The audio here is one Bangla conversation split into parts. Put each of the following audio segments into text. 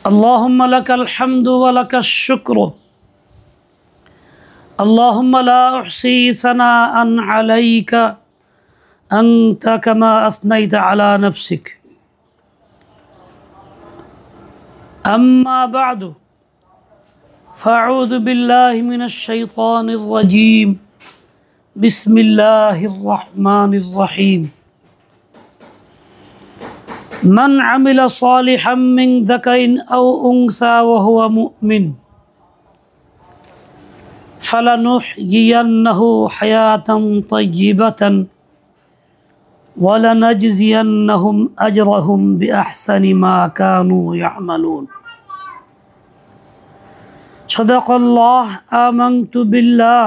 اللهم لك الحمد ولك الشكر اللهم لا أحصي ثناء عليك أنت كما أثنيت على نفسك أما بعد فأعوذ بالله من الشيطان الرجيم بسم الله الرحمن الرحيم من عمل صالحا من ذكر أو أنثى وهو مؤمن فلنحيينه حياة طيبة ولنجزينهم أجرهم بأحسن ما كانوا يعملون صدق الله آمنت بالله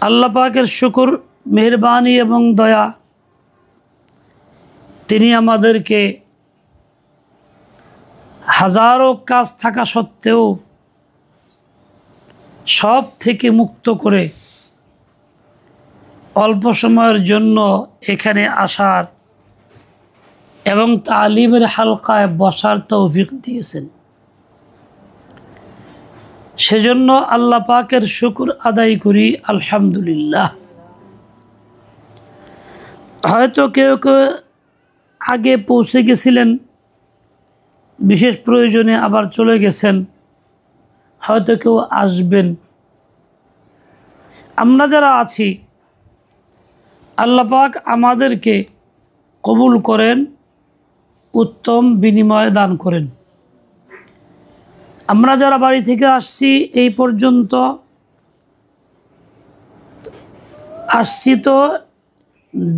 আল্লাহ পাকের শুকর মেহেরবানি এবং দয়া তিনি আমাদেরকে হাজারো কাজ থাকা সত্ত্বেও সব থেকে মুক্ত করে অল্প সময়ের জন্য এখানে আসার এবং তালিমের হালকায় বসার তৌফিক দিয়েছেন। সেজন্য আল্লাহ পাকের শুকর আদায় করি আলহামদুলিল্লাহ। হয়তো কেউ কেউ আগে পৌঁছে গেছিলেন, বিশেষ প্রয়োজনে আবার চলে গেছেন, হয়তো কেউ আসবেন। আমরা যারা আছি আল্লাহ পাক আমাদেরকে কবুল করেন, উত্তম বিনিময় দান করেন। আমরা যারা বাড়ি থেকে আসছি এই পর্যন্ত আসছি তো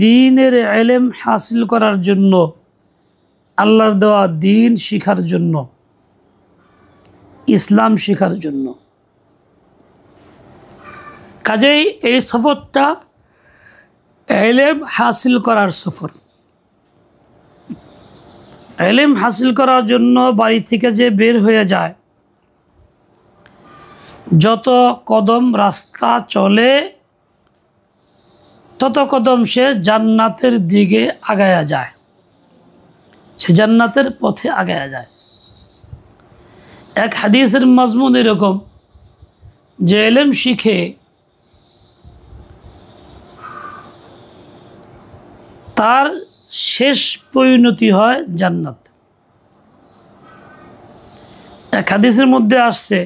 দ্বীনের ইলম হাসিল করার জন্য, আল্লাহর দেওয়া দ্বীন শিখার জন্য, ইসলাম শিখার জন্য। কাজেই এই সফরটা ইলম হাসিল করার সফর। ইলম হাসিল করার জন্য বাড়ি থেকে যে বের হয়ে যায়, যত কদম রাস্তা চলে তত কদম সে জান্নাতের দিকে আগায়া যায়, সে জান্নাতের পথে আগায়া যায়। এক হাদিসের মজমুন এরকম যে ইলম শিখে তার শেষ পরিণতি হয় জান্নাত। এক হাদিসের মধ্যে আসছে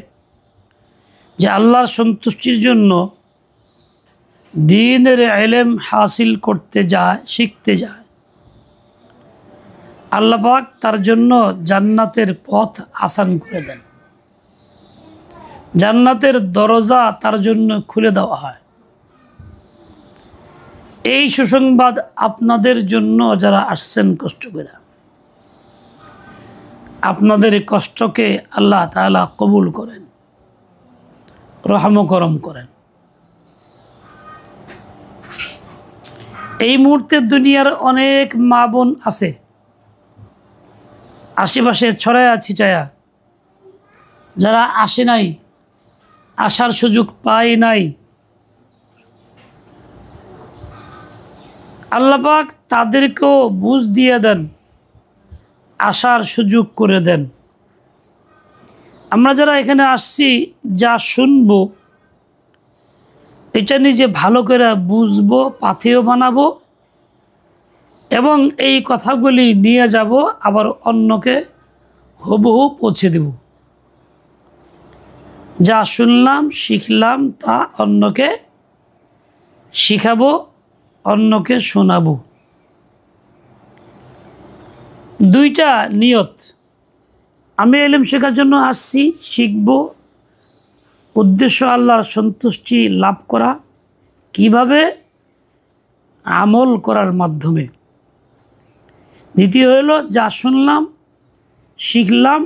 যে আল্লাহর সন্তুষ্টির জন্য দ্বীনের ইলম হাসিল করতে যায়, শিখতে যায়, আল্লাহ পাক তার জন্য জান্নাতের পথ আসান করে দেন, জান্নাতের দরজা তার জন্য খুলে দেওয়া হয়। এই সুসংবাদ আপনাদের জন্য যারা আসছেন কষ্ট করে, আপনাদের কষ্টকে আল্লাহ তাআলা কবুল করেন, রহম করম করেন। এই মুহূর্তে দুনিয়ার অনেক মা বোন আছে আশেপাশে ছড়ায়া ছিটায়া, যারা আসে নাই, আসার সুযোগ পায় নাই। আল্লাহ পাক তাদেরকেও বুঝ দিয়ে দেন, আসার সুযোগ করে দেন। আমরা যারা এখানে আসছি, যা শুনবো এটা নিজে ভালো করে বুঝবো, পাথেয় বানাবো এবং এই কথাগুলি নিয়ে যাব, আবার অন্যকে হুবহু পৌঁছে দেব। যা শুনলাম শিখলাম তা অন্যকে শিখাবো, অন্যকে শোনাবো। দুইটা নিয়ত। আমি ইলম শেখার জন্য আসছি, শিখব, উদ্দেশ্য আল্লাহর সন্তুষ্টি লাভ করা। কিভাবে? আমল করার মাধ্যমে। দ্বিতীয় হলো যা শুনলাম শিখলাম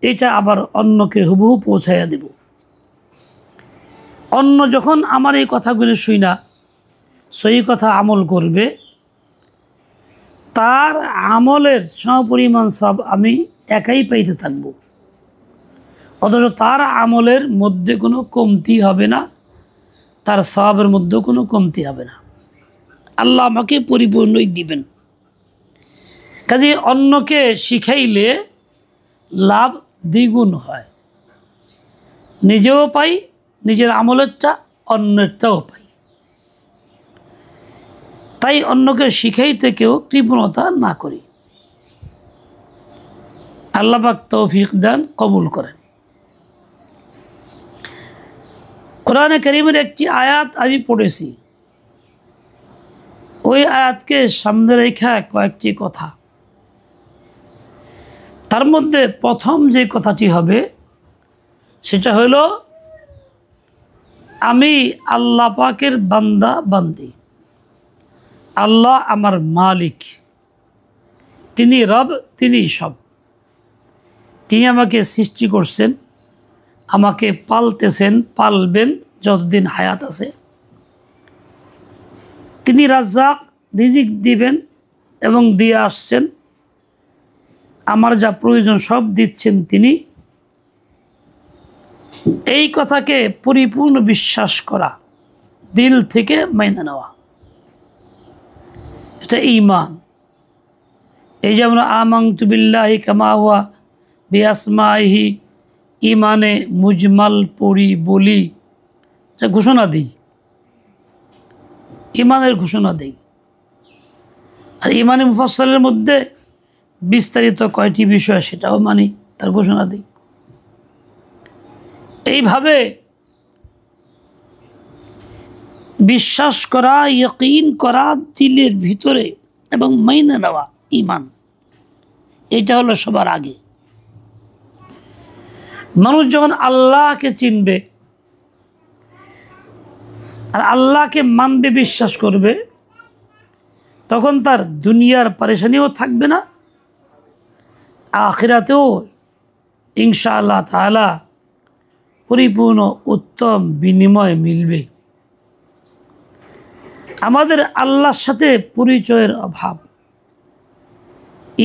এটা আবার অন্যকে হুবহু পৌঁছাইয়া দেব। অন্য যখন আমার এই কথাগুলি শুই না সহি কথা আমল করবে, তার আমলের সমপরিমাণ সব আমি একাই পাইতে থাকব, অথচ তার আমলের মধ্যে কোনো কমতি হবে না, তার সওয়াবের মধ্যেও কোনো কমতি হবে না। আল্লাহ আমাকে পরিপূর্ণই দিবেন। কাজে অন্যকে শিখাইলে লাভ দ্বিগুণ হয়, নিজেও পাই, নিজের আমলেরটা অন্যেরটাও পাই। তাই অন্যকে শিখাইতে কেউ কৃপণতা না করি। আল্লাহ পাক তৌফিক দেন, কবুল করেন। কোরআনে কারীমের একটি আয়াত আমি পড়েছি, ওই আয়াতকে সামনে রেখে কয়েকটি কথা। তার মধ্যে প্রথম যে কথাটি হবে সেটা হলো, আমি আল্লাহ পাকের বান্দা বান্দি, আল্লাহ আমার মালিক, তিনি রব, তিনি সব। তিনি আমাকে সৃষ্টি করছেন, আমাকে পালতেছেন, পালবেন যতদিন হায়াত আছে। তিনি রাজ্জাক, রিজিক দিবেন এবং দিয়ে আসছেন, আমার যা প্রয়োজন সব দিচ্ছেন তিনি। এই কথাকে পরিপূর্ণ বিশ্বাস করা, দিল থেকে মাইনা নেওয়া, এটা ঈমান। এই যে আমরা আমানতু বিল্লাহি কামা হুয়া বিআসমাইহি, ঈমানে মুজমাল পড়ি বলি, যা ঘোষণা দিই, ঈমানের ঘোষণা দিই। আর ঈমানে মুফাসসালের মধ্যে বিস্তারিত কয়টি বিষয় সেটাও মানি, তার ঘোষণা দিই। এইভাবে বিশ্বাস করা, ইয়াকিন করা দিলের ভিতরে এবং মাইনে নেওয়া, ঈমান, এটা হলো সবার আগে। মানুষ যখন আল্লাহকে চিনবে আর আল্লাহকে মানবে, বিশ্বাস করবে, তখন তার দুনিয়ার পরেশানিও থাকবে না, আখিরাতেও ইনশাআল্লাহ তাআলা পরিপূর্ণ উত্তম বিনিময় মিলবে। আমাদের আল্লাহর সাথে পরিচয়ের অভাব,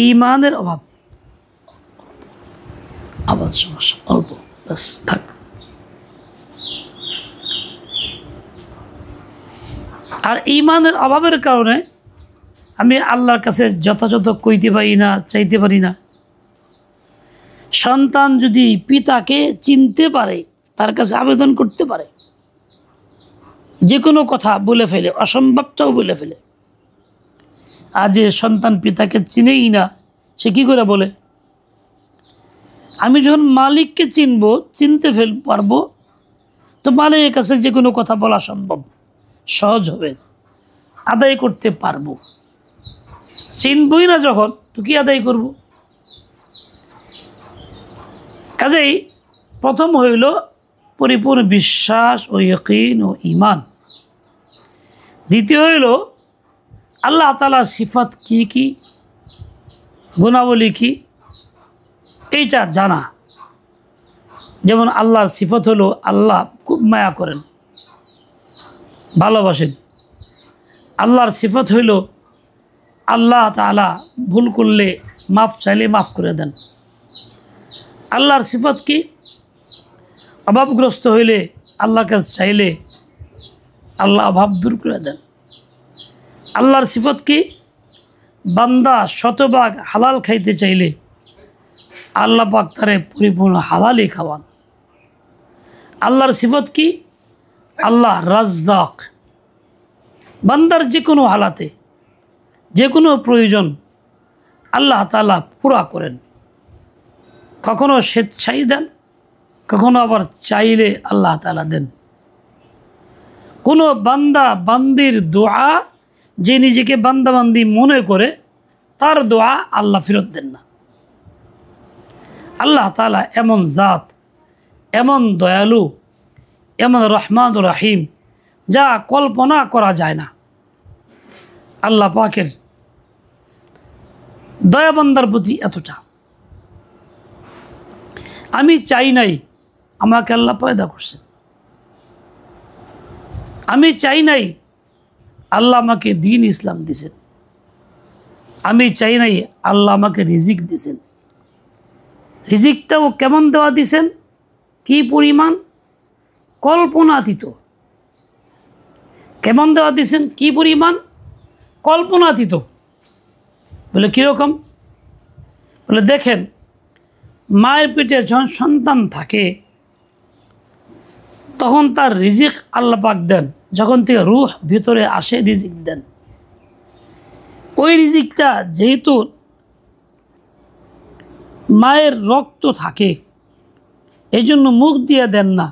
ঈমানের অভাব, আবার সমস্যা অল্প, ব্যাস থাক। আর ঈমানের অভাবের কারণে আমি আল্লাহর কাছে যথাযথ কইতে পারি না, চাইতে পারি না। সন্তান যদি পিতাকে চিনতে পারে, তার কাছে আবেদন করতে পারে, যে কোনো কথা বলে ফেলে, অসম্ভবটাও বলে ফেলে। আর যে সন্তান পিতাকে চিনেই না, সে কি করে বলে? আমি যখন মালিককে চিনবো, চিনতে পারবো, তো মালিকের কাছে যে কোনো কথা বলা সম্ভব, সহজ হবে, আদায় করতে পারবো। চিনবই না যখন, তো কি আদায় করব? কাজেই প্রথম হইল পরিপূর্ণ বিশ্বাস ও ইয়াকিন ও ঈমান। দ্বিতীয় হইল আল্লাহ তাআলার সিফাত কি কি, গুণাবলী কি, এইটা জানা। যেমন আল্লাহর সিফত হলো আল্লাহ খুব মায়া করেন, ভালোবাসেন। আল্লাহর সিফত হইল আল্লাহ তাআলা ভুল করলে, মাফ চাইলে মাফ করে দেন। আল্লাহর সিফত কি? অভাবগ্রস্ত হইলে আল্লাহর কাছে চাইলে আল্লাহ অভাব দূর করে দেন। আল্লাহর সিফত কি? বান্দা শতভাগ হালাল খাইতে চাইলে আল্লাহ পাক তারে পরিপূর্ণ হালালই খাওয়ান। আল্লাহর সিফত কি? আল্লাহ রাজ্জাক, বান্দার যে কোনো হালাতে, যে কোনো প্রয়োজন আল্লাহ তাআলা পুরা করেন। কখনো স্বেচ্ছাই দেন, কখনো আবার চাইলে আল্লাহ তাআলা দেন। কোনো বান্দা বান্দির দোয়া, যে নিজেকে বান্দা বান্দি মনে করে, তার দোয়া আল্লাহ ফেরত দেন না। আল্লাহ তাআলা এমন জাত, এমন দয়ালু, এমন রহমান ও রাহিম, যা কল্পনা করা যায় না। আল্লাহ পাকের দয়া বান্দার প্রতি এতটা। আমি চাই নাই, আমাকে আল্লাহ পয়দা করছেন। আমি চাই নাই, আল্লাহ আমাকে দ্বীন ইসলাম দিয়েছেন। আমি চাই নাই, আল্লাহ আমাকে রিজিক দিয়েছেন। রিজিকটাও কেমন দেওয়া দিয়েছেন, কি পরিমাণ, কল্পনাতীত। কেমন দেওয়া দিয়েছেন, কি পরিমাণ, কল্পনাতীত। বলে কীরকম? বলে দেখেন, মায়ের পেটে যখন সন্তান থাকে তখন তার রিজিক আল্লাহ পাক দেন, যখন থেকে রূহ ভিতরে আসে রিজিক দেন। ওই রিজিকটা যেহেতু মায়ের রক্ত থাকে এই জন্য মুখ দিয়ে দেন না,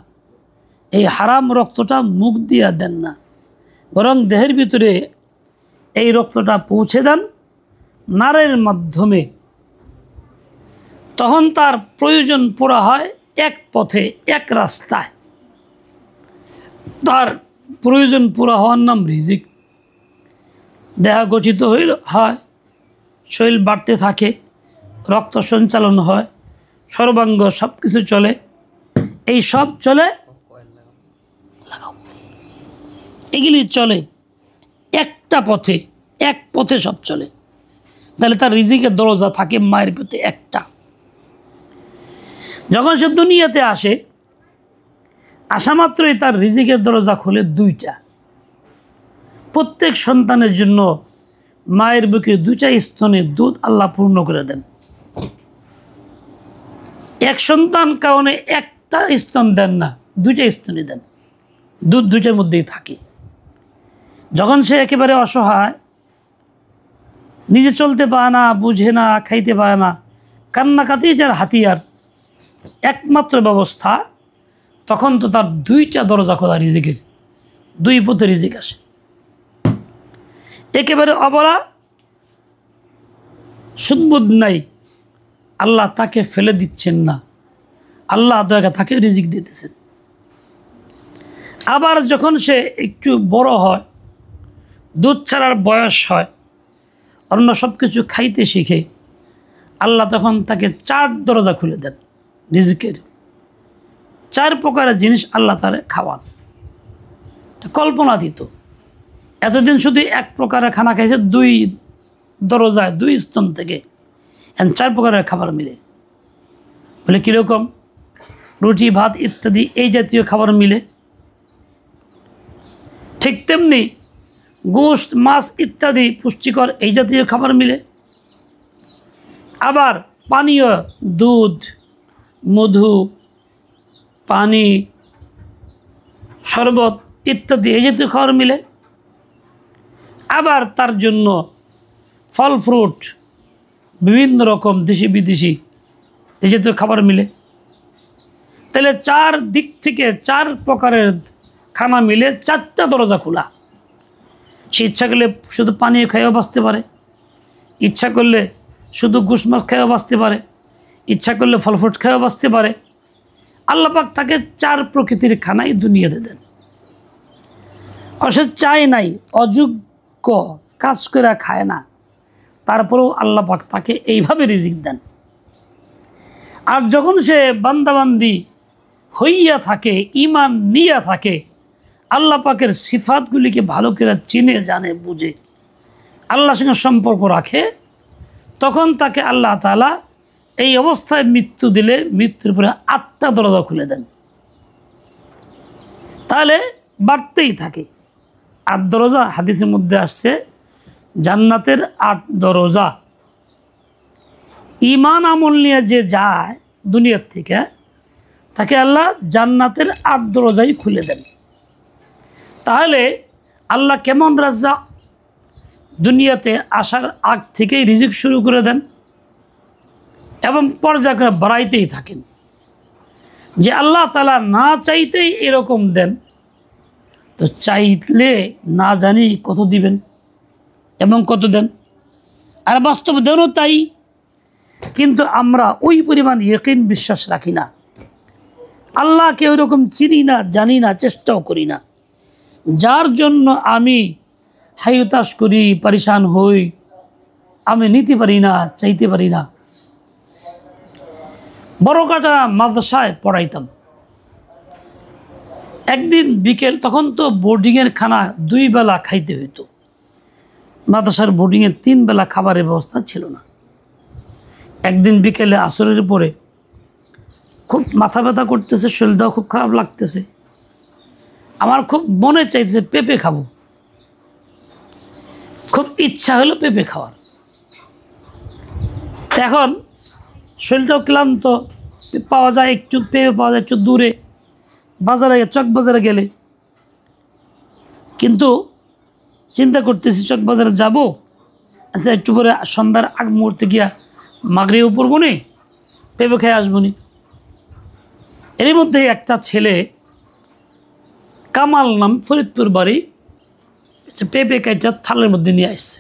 এই হারাম রক্তটা মুখ দিয়ে দেন না, বরং দেহের ভিতরে এই রক্তটা পৌঁছে দেন নারের মাধ্যমে। তখন তার প্রয়োজন পুরা হয় এক পথে, এক রাস্তায়। তার প্রয়োজন পুরা হওয়ার নাম রিজিক। দেহ গঠিত হয়, শরীর বাড়তে থাকে, রক্ত সঞ্চালন হয়, সর্বাঙ্গ সব কিছু চলে। এই সব চলে, এগুলি চলে একটা পথে, এক পথে সব চলে। তাহলে তার রিজিকের দরজা থাকে মায়ের পেটে একটা। যখন সে দুনিয়াতে আসে, আসা মাত্রই তার রিজিকের দরজা খোলে দুইটা। প্রত্যেক সন্তানের জন্য মায়ের বুকে দুইটা স্তনে দুধ আল্লাহ পূর্ণ করে দেন। এক সন্তান কারণে একটা স্তন দেন না, দুইটা স্তনে দেন, দুধ দুইটার মধ্যেই থাকে। যখন সে একেবারে অসহায়, নিজে চলতে পারে না, বুঝে না, খাইতে পারে না, কান্নাকাটি যার হাতিয়ার, একমাত্র ব্যবস্থা, তখন তো তার দুইটা দরজা খোলা রিজিকের, দুই পথে রিজিক আসে। একেবারে অবলা, সুদবোধ নাই, আল্লাহ তাকে ফেলে দিচ্ছেন না, আল্লাহ দয়া তাকে রিজিক দিতেছেন। আবার যখন সে একটু বড় হয়, দুধ ছাড়ার বয়স হয়, অন্য সব কিছু খাইতে শিখে, আল্লাহ তখন তাকে 4 দরজা খুলে দেন রিজিকের। 4 প্রকারের জিনিস আল্লাহ তারে খাওয়ান। কল্পনাতীত। এতদিন শুধু এক প্রকারের খানা খাইছে 2 দরজায়, 2 স্তন থেকে, 4 প্রকারের খাবার মিলে। বলে কীরকম? রুটি, ভাত ইত্যাদি এই জাতীয় খাবার মিলে। ঠিক তেমনি গোশত, মাছ ইত্যাদি পুষ্টিকর এই জাতীয় খাবার মিলে। আবার পানীয়, দুধ, মধু, পানি, শরবত ইত্যাদি এই জাতীয় খাবার মিলে। আবার তার জন্য ফল ফ্রুট, বিভিন্ন রকম দেশি বিদেশি এই জাতীয় খাবার মিলে। তাহলে 4 দিক থেকে 4 প্রকারের খানা মিলে 4টা দরজা খোলা। সে ইচ্ছা করলে শুধু পানীয় খেয়েও বাঁচতে পারে, ইচ্ছা করলে শুধু গোশত মাছ খেয়েও বাঁচতে পারে, ইচ্ছা করলে ফল ফ্রুট খেয়েও বাঁচতে পারে। আল্লাহ পাক তাকে 4 প্রকৃতির খানাই দুনিয়াতে দেন। অবশ্য চায় নাই, অযোগ্য, কাজ করে খায় না, তারপরেও আল্লাহ পাক তাকে এইভাবে রিজিক দেন। আর যখন সে বান্দাবান্দি হইয়া থাকে, ঈমান নিয়া থাকে, আল্লাহ পাকের সিফাতগুলিকে ভালো করে চিনে জানে বুঝে আল্লাহর সঙ্গে সম্পর্ক রাখে, তখন তাকে আল্লাহ তাআলা এই অবস্থায় মৃত্যু দিলে মৃত্যুর পরে 8টা দরজা খুলে দেন। তাহলে বাড়তেই থাকে 8 দরজা। হাদিসের মধ্যে আসছে জান্নাতের 8 দরজা। ঈমান আমল নিয়ে যে যায় দুনিয়ার থেকে, তাকে আল্লাহ জান্নাতের 8 দরজাই খুলে দেন। তাহলে আল্লাহ কেমন রাজ্জাক, দুনিয়াতে আসার আগ থেকেই রিজিক শুরু করে দেন এবং পর্যায়ক্রমে বাড়াইতেই থাকেন। যে আল্লাহ তাআলা না চাইতেই এরকম দেন, তো চাইলে না জানি কত দিবেন এবং কত দেন। আর বাস্তব দেনও তাই, কিন্তু আমরা ওই পরিমাণ ইয়াকিন, বিশ্বাস রাখি না। আল্লাহকে ওই রকম চিনি না, জানি না, চেষ্টাও করি না। যার জন্য আমি হাইতাস করি, পরেশান হই, আমি নিতে পারি না, চাইতে পারি না। বড়কাটা মাদ্রাসায় পড়াইতাম। একদিন বিকেল, তখন তো বোর্ডিংয়ের খানা 2 বেলা খাইতে হইতো। মাদ্রাসার বোর্ডিংয়ে 3 বেলা খাবারের ব্যবস্থা ছিল না। একদিন বিকেলে আসরের পরে খুব মাথা ব্যথা করতেছে, শরীরটাও খুব খারাপ লাগতেছে। আমার খুব মনে চাইছে পেঁপে খাবো, খুব ইচ্ছা হলো পেঁপে খাওয়ার। এখন শরীরটাও ক্লান্ত, পাওয়া যায় একটু পেঁপে পাওয়া যায় একটু দূরে, বাজারে চক বাজারে গেলে। কিন্তু চিন্তা করতেছি চক বাজারে যাবো, আচ্ছা একটু করে সন্ধ্যার আগ মুহূর্তে গিয়া মাগরিব পড়বো নি, পেঁপে খেয়ে আসবো নি। এর মধ্যে একটা ছেলে কামাল নাম, ফরিদপুর বাড়ি, পেঁপে কাইটা থালের মধ্যে নিয়ে আসছে।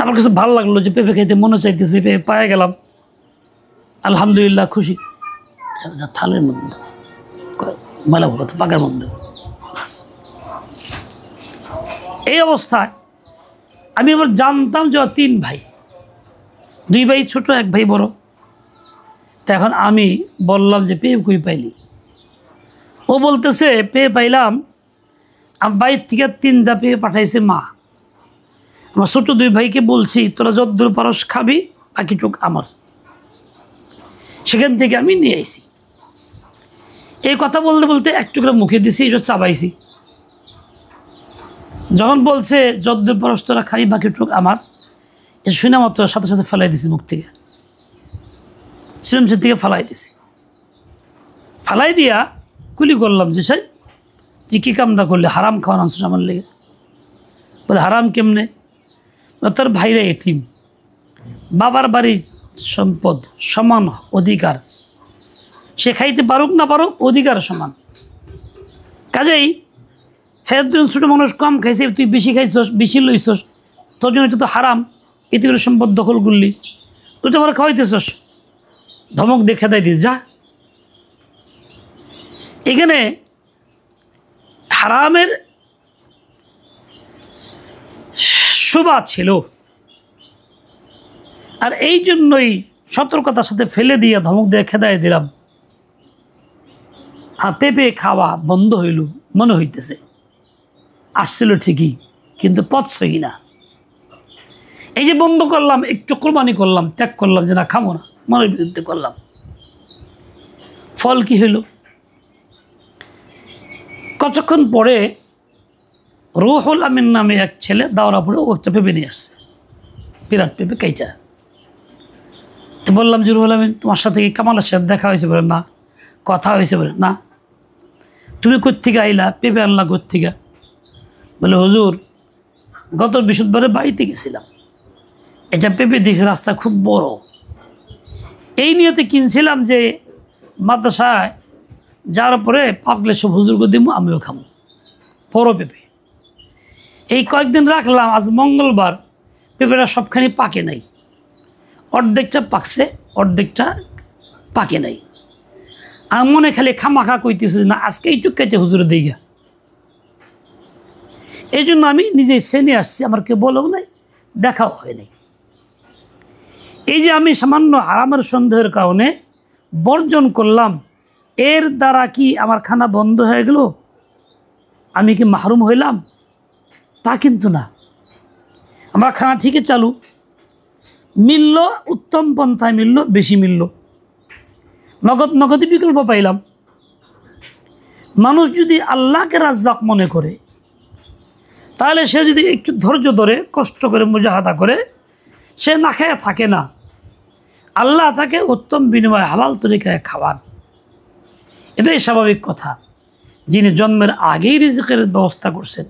আমার কাছে ভালো লাগলো যে পেঁপে খাইতে মনে চাইতেছে, পেঁপে পায়ে গেলাম, আলহামদুলিল্লাহ খুশি। থালের মধ্যে মেলা বলো তো পাকার মধ্যে। এই অবস্থায় আমি আবার জানতাম যে 3 ভাই, 2 ভাই ছোট, 1 ভাই বড়। তা এখন আমি বললাম যে পেঁপে কই পাইলি? ও বলতেছে পেঁপে পাইলাম, আমার বাইর থেকে 3টা পেঁপে পাঠাইছে মা। আমার ছোট 2 ভাইকে বলছি তোরা যদ্দূর পারস খাবি, বাকিটুক আমার। সেখান থেকে আমি নিয়ে আইছি। এই কথা বলতে বলতে একটু করে মুখে দিছি, এটা চাবাইছি। যখন বলছে যদ্দূর পারস তোরা খাবি, বাকিটুক আমার, এটা শুনে মাত্র সাথে সাথে ফেলাই দিছি মুখ থেকে, সিলেমসের থেকে ফেলাই দিছি। ফেলাই দিয়া কুলি করলাম যে সাই তুই কী কামটা করলে, হারাম খাওয়ান আনছিস আমার লেগে। বলে হারাম কেমনে? তোর ভাইরা এতিম, বাবার বাড়ির সম্পদ, সমান অধিকার, সে খাইতে পারুক না পারুক অধিকার সমান। কাজেই হ্যাঁ ছোটো মানুষ কম খাইছে, তুই বেশি খাইছস, বেশি লইছস, তোর জন্য এটা তো হারাম, এতিমের সম্পদ দখল করলি, তুই তো আমার খাওয়াইতেছস। ধমক দেখে দেয় দিস যা। এখানে হারামের শোভা ছিল, আর এই জন্যই সতর্কতার সাথে ফেলে দিয়ে ধমক দিয়ে খেদায় দিলাম। আর পেঁপে খাওয়া বন্ধ হইল মনে হইতেছে, আসছিল ঠিকই কিন্তু পথ সহি না। এই যে বন্ধ করলাম, একটু কোরবানি করলাম, ত্যাগ করলাম যে না খামো না, মনের বিরুদ্ধে করলাম। ফল কি হইল? কতক্ষণ পরে রুহুল আমিন নামে এক ছেলে দাওরা পড়ে ও একটা পেঁপে নিয়ে আসছে, বিরাট পেঁপে কাইটা। তো বললাম যে রুহুল আমিন তোমার সাথে কি কামালের সাথে দেখা হয়েছে? বলে না। কথা হয়েছে? বলে না। তুমি কোত্থেকে আইলা? পেঁপে আনলা কোত্থেকে? বলে হুজুর গত বৃহস্পতিবারে বাড়িতে গেছিলাম, এটা পেঁপে দিয়েছে, রাস্তা খুব বড়, এই নিয়তে কিনছিলাম যে মাদ্রাসায় যাওয়ার পরে পাকলে সব হুজুরকে দিব, আমিও খাবো, বড় পেঁপে। এই কয়েকদিন রাখলাম, আজ মঙ্গলবার, পেঁপেটা সবখানি পাকে নাই, অর্ধেকটা পাকছে, অর্ধেকটা পাকে নাই। আর মনে খালি খামাখা কইতেছে না আজকে এইটুক খাইতে হুজুরে দিইগা। এই জন্য আমি নিজে ইচ্ছে নিয়ে আসছি, আমার কেউ বলেও নাই, দেখাও হয় নাই। এই যে আমি সামান্য হারামের সন্দেহের কারণে বর্জন করলাম, এর দ্বারা কি আমার খানা বন্ধ হয়ে গেল? আমি কি মাহরুম হইলাম? তা কিন্তু না, আমার খানা ঠিকই চালু, মিলল, উত্তম পন্থায় মিলল, বেশি মিলল, নগদই বিকল্প পাইলাম। মানুষ যদি আল্লাহকে রাজ্জাক মনে করে, তাহলে সে যদি একটু ধৈর্য ধরে, কষ্ট করে, মুজাহাদা করে, সে না খেয়ে থাকে না। আল্লাহ তাকে উত্তম বিনিময়ে হালাল তরিকায় খাওয়ান, এটাই স্বাভাবিক কথা। যিনি জন্মের আগেই রিজিকের ব্যবস্থা করছেন,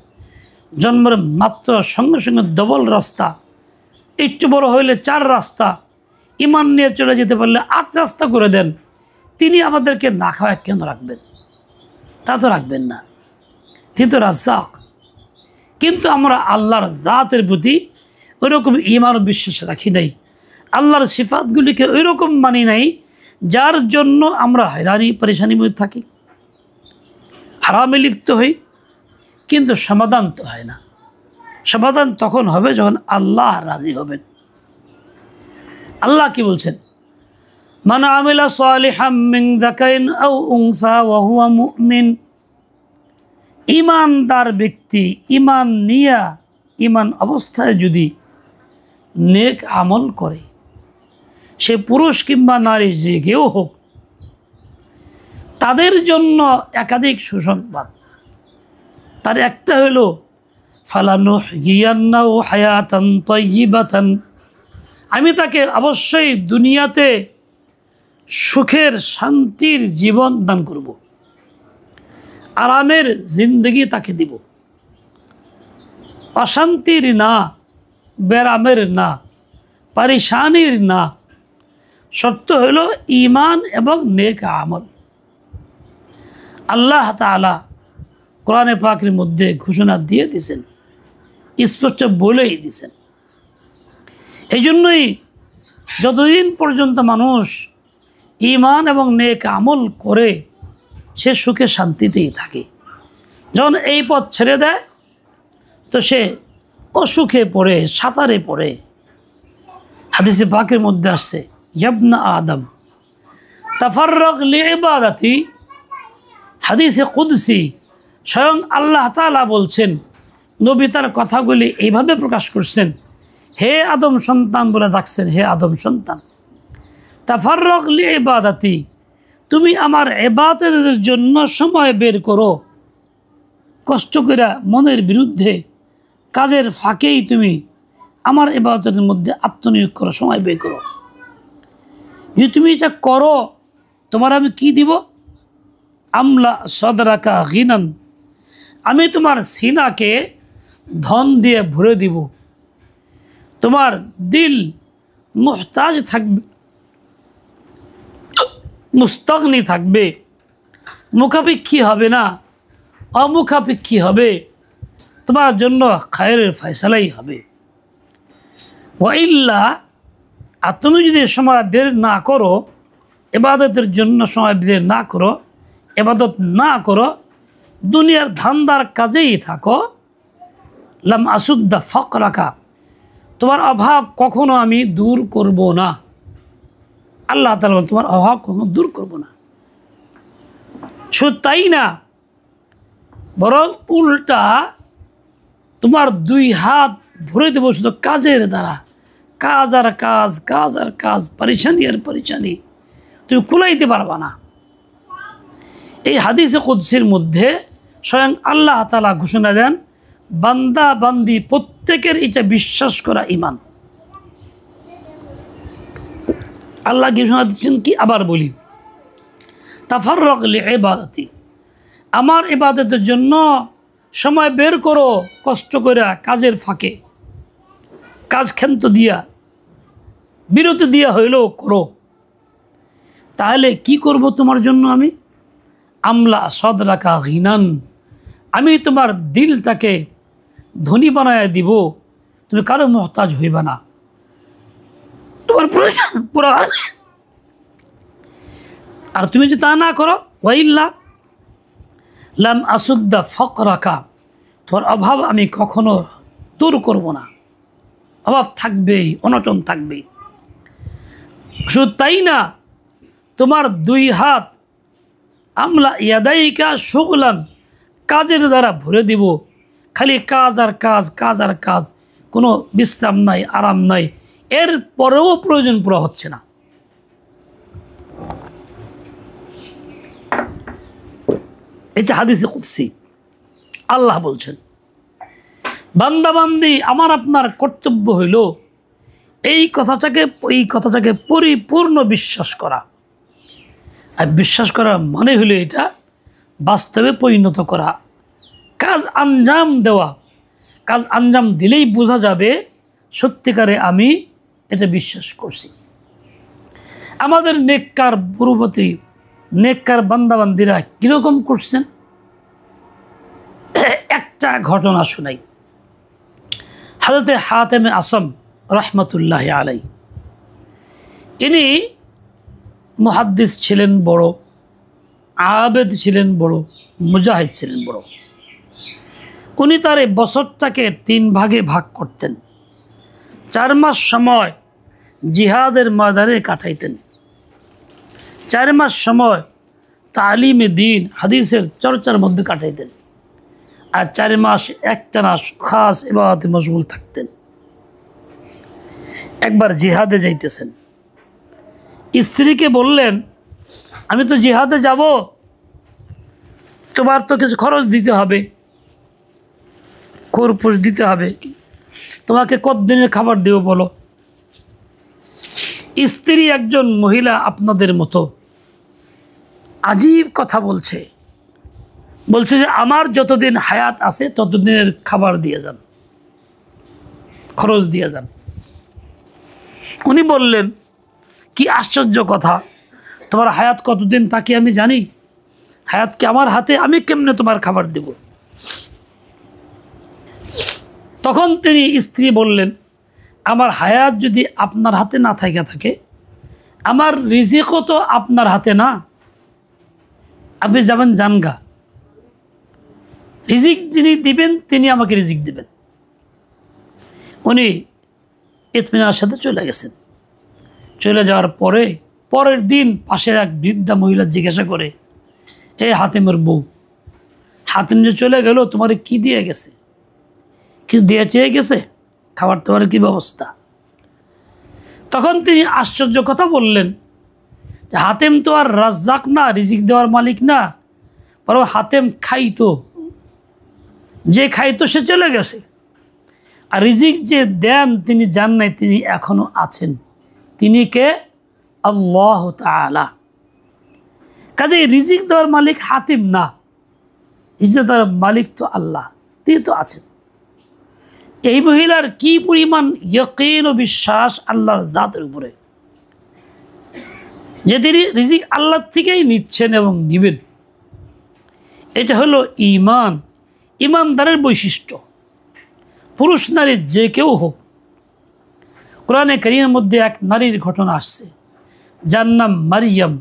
জন্মের মাত্র সঙ্গে সঙ্গে ডবল রাস্তা, একটু বড় হইলে 4 রাস্তা, ইমান নিয়ে চলে যেতে পারলে 8 রাস্তা করে দেন, তিনি আমাদেরকে না খাওয়ায় কেন রাখবেন? তা তো রাখবেন না, তিনি তো রাজ্জাক। কিন্তু আমরা আল্লাহর জাতের প্রতি ওইরকম ইমান ও বিশ্বাস রাখি নাই, আল্লাহর সিফাতগুলিকে ওইরকম মানি নাই, যার জন্য আমরা হয়রানি পরেশানির মধ্যে থাকি, হারামে লিপ্ত হই, কিন্তু সমাধান তো হয় না। সমাধান তখন হবে যখন আল্লাহ রাজি হবেন। আল্লাহ কি বলছেন? মান আমিলা সালিহাম মিন যাকারিন আও উনসা ওয়া হুয়া মুমিন, ইমানদার ব্যক্তি ইমান নিয়া, ইমান অবস্থায় যদি নেক আমল করে, সে পুরুষ কিংবা নারী যে কেউ হোক, তাদের জন্য একাধিক সুসংবাদ। তার একটা হলো ফালানুহইয়ান্নাহু হায়াতান তাইয়্যিবাতান, আমি তাকে অবশ্যই দুনিয়াতে সুখের শান্তির জীবন দান করব, আরামের জিন্দগি তাকে দিব, অশান্তির না, বেরামের না, পরেশানির না। শর্ত হলো ঈমান এবং নেক আমল। আল্লাহ তাআলা কোরআনে পাকের মধ্যে ঘোষণা দিয়ে দিয়েছেন, স্পষ্ট বলেই দিয়েছেন। এই জন্যই যতদিন পর্যন্ত মানুষ ঈমান এবং নেক আমল করে সে সুখে শান্তিতেই থাকে। যখন এই পথ ছেড়ে দেয় তো সে অসুখে পড়ে, সাঁতারে পড়ে। হাদিসে পাকের মধ্যে আসছে, ইয়াবনা আদম তাফাররাক লিইবাদাতি। হাদিসে কুদসি স্বয়ং আল্লাহ তাআলা বলছেন, নবী তার কথাগুলি এইভাবে প্রকাশ করছেন, হে আদম সন্তান বলে ডাকছেন, হে আদম সন্তান, তাফাররাক লিইবাদাতি, তুমি আমার ইবাদতের জন্য সময় বের করো। কষ্ট করে মনের বিরুদ্ধে কাজের ফাঁকেই তুমি আমার ইবাদতের মধ্যে আত্মনিয়োগ করো, সময় বের করো। যদি তুমি এটা করো, তোমার আমি কি দিব? আমলা সদরাকা গিনান, আমি তোমার সিনাকে ধন দিয়ে ভরে দিব। তোমার দিল মুহতাজ থাকবে, মুস্তাগনি থাকবে, মুখাপেক্ষী হবে না, অমুখাপেক্ষী হবে। তোমার জন্য খায়রের ফয়সালাই হবে। ওয়াইল্লা, আর তুমি যদি সময় বের না করো, ইবাদতের জন্য সময় বের না করো, ইবাদত না করো, দুনিয়ার ধান্দার কাজেই থাকো, লাম আসুদ্দা ফাকরাকা, তোমার অভাব কখনো আমি দূর করব না। আল্লাহ তাআলা তোমার অভাব কখনো দূর করব না। শুধু তাই না, বরং উল্টা তোমার দুই হাত ভরে দেবো শুধু কাজের দ্বারা। কাজ আর কাজ, কাজ আর কাজ, পরেশানি আর পরেশানি, তুমি কুলাইতে পারবা না। এই হাদিসে কুদসির মধ্যে স্বয়ং আল্লাহ তাআলা ঘোষণা দেন, বান্দা বান্দি প্রত্যেকের এটা বিশ্বাস করা ঈমান। আল্লাহ ঘোষণা দিচ্ছেন কি, আবার বলি, তাফাররাক লিইবাদাতি, আমার ইবাদতের জন্য সময় বের করো, কষ্ট করে কাজের ফাঁকে, কাজ ক্ষান্ত দিয়া, বিরতি দিয়া হইলেও করো। তাহলে কি করব তোমার জন্য আমি? আমলা সদরাকা গিনান, আমি তোমার দিলটাকে ধনী বানায় দিব, তুমি কারো মুহতাজ হইবা না, তোমার প্রয়োজন পুরা হবে। আর তুমি যদি তা না করো, ওয়াইল্লা লাম আসুদ্দা ফকরাকা, তোমার অভাব আমি কখনো দূর করব না। অভাব থাকবেই, অনটন থাকবেই। শুধু তাই না, তোমার দুই হাত আমলা ইয়াদাইকা শুগলান, কাজের দ্বারা ভরে দিব। খালি কাজ আর কাজ, কাজ আর কাজ, কোনো বিশ্রাম নাই, আরাম নাই, এর পরেও প্রয়োজন পুরো হচ্ছে না। এটা হাদিসে কুদসি। আল্লাহ বলছেন, বান্দা বান্দি আমার আপনার কর্তব্য হইল এই কথাটাকে পরিপূর্ণ বিশ্বাস করা। আর বিশ্বাস করার মানে হলো এটা বাস্তবে পরিণত করা, কাজ আঞ্জাম দেওয়া। কাজ আঞ্জাম দিলেই বোঝা যাবে সত্যিকারে আমি এটা বিশ্বাস করছি। আমাদের নেককার পূর্ববর্তী নেককার বান্দাবান্দিরা কীরকম করছেন, একটা ঘটনা শোনাই। হযরতে হাতেমে আসম রহমতুল্লাহ আলাই, ইনি মুহাদ্দিস ছিলেন বড়, আবেদ ছিলেন বড়, মুজাহিদ ছিলেন বড়। উনি তার এই বছরটাকে 3 ভাগে ভাগ করতেন। 4 মাস সময় জিহাদের ময়দানে কাটাইতেন, 4 মাস সময় তালিমে দিন হাদিসের চর্চার মধ্যে কাটাইতেন, আর 4 মাস একটানা খাস ইবাদতে মশগুল থাকতেন। একবার জিহাদে যাইতেছেন, স্ত্রীকে বললেন, আমি তো জিহাদে যাব, তোমার তো কিছু খরচ দিতে হবে, খরচ দিতে হবে, তোমাকে কতদিনের খাবার দেব বলো। স্ত্রী একজন মহিলা আপনাদের মতো আজীব কথা বলছে, বলছে যে আমার যতদিন হায়াত আছে ততদিনের খাবার দিয়ে যান, খরচ দিয়ে যান। উনি বললেন, কি আশ্চর্য কথা, তোমার হায়াত কতদিন তা কি আমি জানি? হায়াত কি আমার হাতে? আমি কেমনে তোমার খাবার দেব? তখন তিনি স্ত্রী বললেন, আমার হায়াত যদি আপনার হাতে না থাকে, আমার রিজিকও তো আপনার হাতে না, আপনি যাবেন জানগা, রিজিক যিনি দিবেন তিনি আমাকে রিজিক দিবেন। উনি ইতমিনার সাথে চলে গেছেন। চলে যাওয়ার পরের দিন পাশের এক বৃদ্ধা মহিলা জিজ্ঞাসা করে, এ হাতিমের বউ, হাতিম যে চলে গেল তোমার কি দিয়ে গেছে? কিছু দিয়ে চেয়ে গেছে? খাবার তোমার কি ব্যবস্থা? তখন তিনি আশ্চর্য কথা বললেন যে হাতিম তো আর রাজ্জাক না, রিজিক দেওয়ার মালিক না, বরং হাতিম খাইতো, যে খাইতো সে চলে গেছে, আর রিজিক যে দেন তিনি জান নাই, তিনি এখনো আছেন। তিনি কে? আল্লাহ তাআলা। কাজে রিজিক দেওয়ার মালিক হাতিম না, রিজিক দেওয়ার মালিক তো আল্লাহ, তিনি তো আছেন। এই মহিলার কি পরিমাণ ইয়াকিন ও বিশ্বাস আল্লাহর জাতের উপরে, যে তিনি রিজিক আল্লাহ থেকেই নিচ্ছেন এবং নিবেন। এটা হলো ঈমান, ঈমানদারের বৈশিষ্ট্য। পুরুষ নারী যে কেউ হোক। কোরআনে কারীমের মধ্যে এক নারীর ঘটনা আসছে, যার নাম মারিয়াম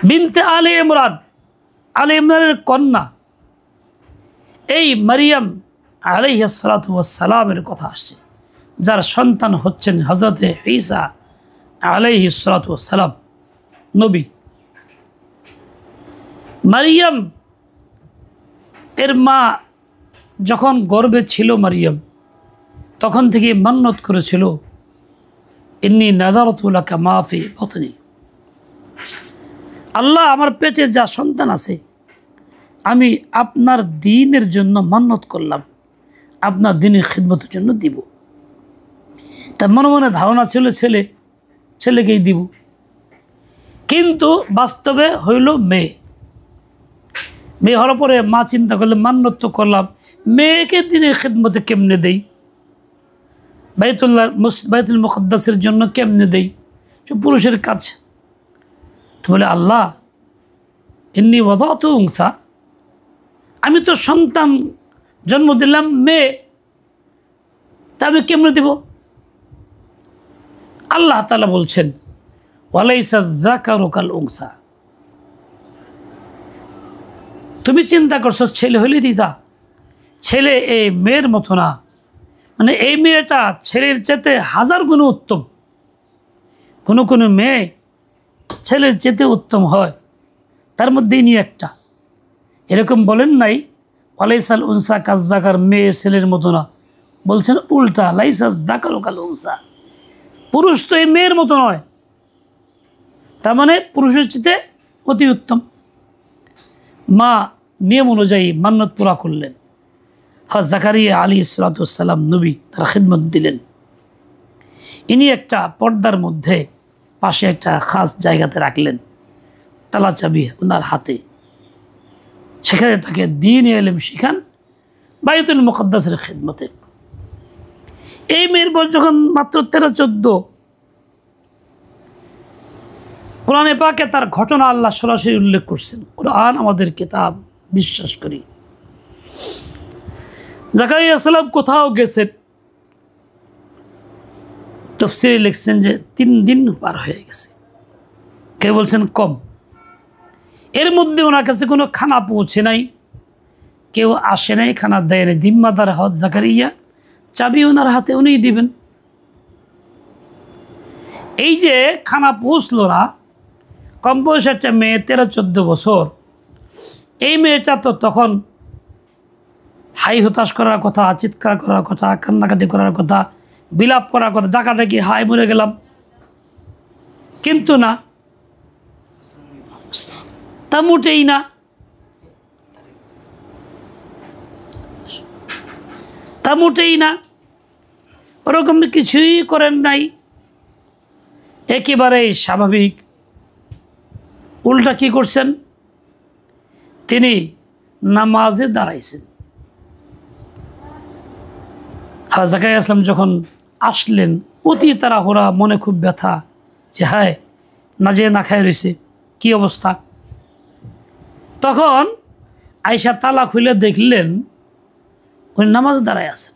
বিনতে আলে ইমরান, আলে ইমরানের কন্যা। এই মারিয়াম আলাইহিস সালাতু ওয়াস সালামের কথা আসছে, যার সন্তান হচ্ছেন হযরতে ঈসা আলাইহিস সালাতু ওয়াস সালাম, নবী। মারিয়াম এর মা যখন গর্ভে ছিল, মারিয়াম তখন থেকে মান্নত করেছিল, ইন্নী নাযারতু লাকা মা ফি বাতনি, আল্লাহ আমার পেটে যা সন্তান আছে আমি আপনার দ্বীনের জন্য মান্নত করলাম, আপনার দ্বীনের খিদমতের জন্য দিব। তার মনে মনে ধারণা ছিল ছেলেকেই দিব, কিন্তু বাস্তবে হইল মেয়ে। মেয়ে হওয়ার পরে মা চিন্তা করলে, মান্নত তো করলাম, মেয়েকে দ্বীনের খিদমতে কেমনে দেই, বাইতুল মুকদ্দাসের জন্য কেমনে দেই, পুরুষের কাজ। তো বলে, আল্লাহ ইন্নী ওয়াদাতু উনসা, আমি তো সন্তান জন্ম দিলাম মেয়ে, তা আমি কেমনে দেব? আল্লাহ তাআলা বলছেন, ওয়ালাইসা যাকারু কাল উনসা, তুমি চিন্তা করছো ছেলে হলে দিতা, ছেলে এই মেয়ের মতো না, মানে এই মেয়েটা ছেলের চেয়ে 1000 গুণ উত্তম। কোনো মেয়ে ছেলের চেয়ে উত্তম হয়, তার মধ্যে ইনি একটা। এরকম বলেন নাই ওয়ালাইসাল উনসা কাল যাকার, মেয়ে ছেলের মতো না, বলছেন উল্টা, লাইসা যাকারু কাল উনসা, পুরুষ তো এই মেয়ের মতো নয়, তার মানে পুরুষের চেয়ে অতি উত্তম। মা নিয়ম অনুযায়ী মান্নত পুরা করলেন। হযরত জাকারিয়া আলাইহিস সালাতু ওয়াস সালাম নবী, তার খিদমত দিলেন। ইনি একটা পর্দার মধ্যে পাশে একটা খাস জায়গাতে রাখলেন, তালা চাবি ওনার হাতে, সেখানে তাকে দ্বীন ইলম শিখান বাইতুল মুকদ্দাসের খিদমতে। এই মেয়ের বয়স যখন মাত্র 13-14, কোরআনে পাকে তার ঘটনা আল্লাহ সরাসরি উল্লেখ করছেন। কোরআন আমাদের কিতাব, বিশ্বাস করি। জাকারিয়া সালাম কোথাও গেছেন, তাফসীরে লিখছেন যে 3 দিন পার হয়ে গেছে, কেউ বলছেন কম। এর মধ্যে ওনার কাছে কোনো খানা পৌঁছে নাই, কেউ আসে নাই, খানা দেয় নাই। জিম্মাদার হযরত জাকারিয়া, চাবি ওনার হাতে, উনিই দিবেন। এই যে খানা পৌঁছলো না, কম বয়সের একটা মেয়ে, 13-14 বছর, এই মেয়েটা তো তখন হাই হতাশ করার কথা, চিৎকার করার কথা, কান্নাকাটি করার কথা, বিলাপ করার কথা, ডাকাডাকি, হাই মরে গেলাম, কিন্তু না, তা মোটেই না। ওরকম কিছুই করেন নাই, একেবারেই স্বাভাবিক। উল্টা কি করছেন, তিনি নামাজে দাঁড়াইছেন। জাকারিয়া আলাইহিস সালাম যখন আসলেন, অতি তাড়াহুড়া, মনে খুব ব্যথা যে হায় না যে না খায় রয়েছে, কি অবস্থা। তখন আয়েশা তালা খুলে দেখলেন উনি নামাজ দাঁড়ায় আছেন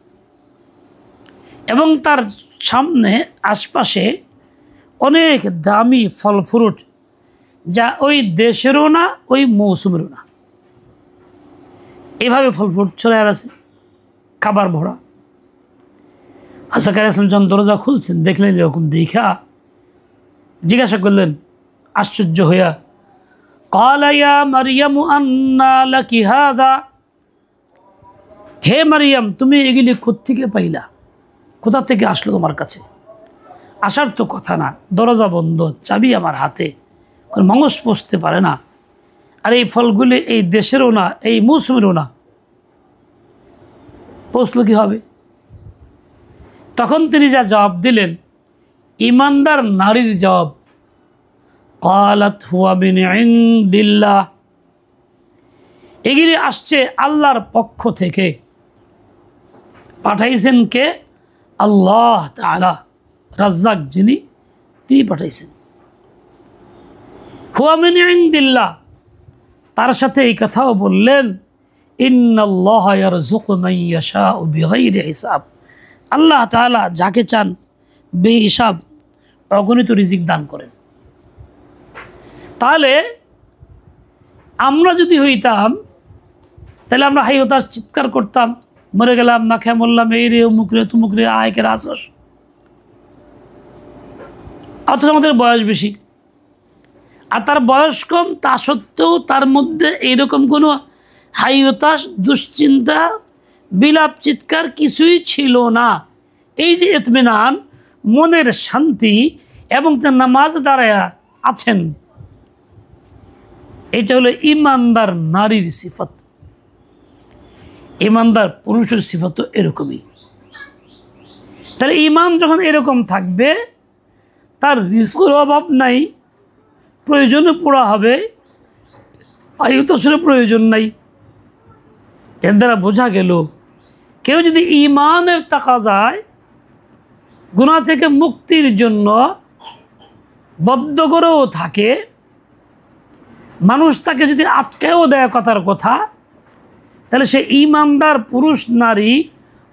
এবং তার সামনে আশপাশে অনেক দামি ফল ফ্রুট, যা ওই দেশেরও না ওই মৌসুমেরও না, এভাবে ফল ফ্রুট চলে আছে, খাবার ভরা। জাকারিয়া আলাইহিস সালাম যখন দরজা খুলছেন, দেখলেন এরকম দেখা, জিজ্ঞাসা করলেন আশ্চর্য হইয়া, ক্বালা ইয়া মারইয়ামু আন্না লাকি হাযা, হে মারিয়াম, তুমি এগুলি কোত্থেকে পাইলা, কোথা থেকে আসলো তোমার কাছে? আসার তো কথা না, দরজা বন্ধ, চাবি আমার হাতে, কোনো মানুষ পৌঁছতে পারে না, আর এই ফলগুলি এই দেশেরও না এই মৌসুমেরও না, পৌঁছলো কি হবে? তখন তিনি যা জবাব দিলেন, ইমানদার নারীর জবাব, ক্বালাত হুয়া মিন ইনদিল্লাহ, এগুলি আসছে আল্লাহর পক্ষ থেকে, পাঠাইছেন কে? আল্লাহ তাআলা, রাজ্জাক যিনি, তিনি পাঠাইছেন। হুয়া মিন ইনদিল্লাহ, তার সাথে এই কথাও বললেন, ইন্নাল্লাহা ইয়ারযুকু মান ইয়াশাউ বিগাইরি হিসাব, আল্লাহ তাআলা যাকে চান বেহিসাব অগণিত রিজিক দান করেন। তাহলে আমরা যদি হইতাম, তাহলে আমরা হাই হতাশ, চিৎকার করতাম, মরে গেলাম, না খেয়ে মরলাম, এই রে অমুক রে তুমুক রে, আয়কে আসস। অথচ আমাদের বয়স বেশি, আর তার বয়স কম, তা সত্ত্বেও তার মধ্যে এইরকম কোনো হাই হতাশ, দুশ্চিন্তা, বিলাপ, চিৎকার কিছুই ছিল না। এই যে ইতমিনান, মনের শান্তি, এবং তার নামাজ দাঁড়ায়া আছেন, এটা হলো ইমানদার নারীর সিফত। ইমানদার পুরুষের সিফত এরকমই। তাহলে ইমান যখন এরকম থাকবে, তার রিস্কের অভাব নাই, প্রয়োজনে পড়া হবে, আয়ুতসের প্রয়োজন নাই। এর দ্বারা বোঝা গেল, কেউ যদি ইমানের তাকাজায় গুনাহ থেকে মুক্তির জন্য বদ্ধ করেও থাকে, মানুষ তাকে যদি আটকেও দেয় কথার কথা, তাহলে সে ইমানদার পুরুষ নারী